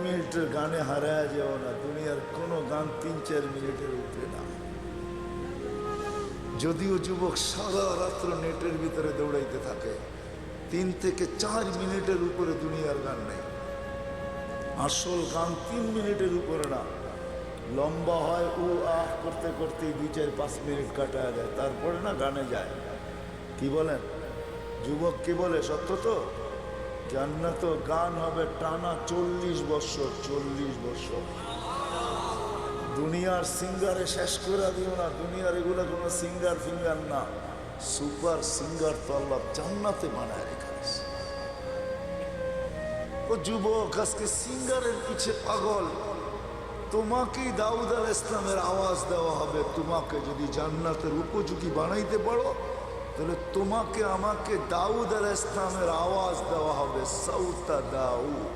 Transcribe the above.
মিনিটের গানে হারায় যাও না। দুনিয়ার কোনো গান 3-4 মিনিটের উপরে না। যদিও যুবক সারা রাত্র নেটের ভিতরে দৌড়াইতে থাকে, 3 থেকে 4 মিনিটের উপরে দুনিয়ার গান নেই। আসল গান 3 মিনিটের উপরে না, লম্বা হয় ও আহ করতে করতে 2-4-5 মিনিট কাটায় যায়, তারপরে না গানে যায়। কি বলেন যুবক, কি বলে? সত্য তো। জান্নাত গান হবে টানা 40 বছর। 40 বছর। দুনিয়ার সিঙ্গারে শেষ করে দিও না। দুনিয়ার এগুলো কোনো সিঙ্গার ফিঙ্গার না, সুপার সিঙ্গার তো আল্লাহ জান্নাতে বানায় রেখেছে। ও যুবক, আজকে সিঙ্গারের পিছে পাগল। তোমাকেই দাউদ আলাইহিস সালামের আওয়াজ দেওয়া হবে। তোমাকে যদি জান্নাতের উপযোগী বানাইতে পারো, তাহলে তোমাকে আমাকে দাউদ আলাইহিস সালামের আওয়াজ দেওয়া হবে, সাউতা দাউদ।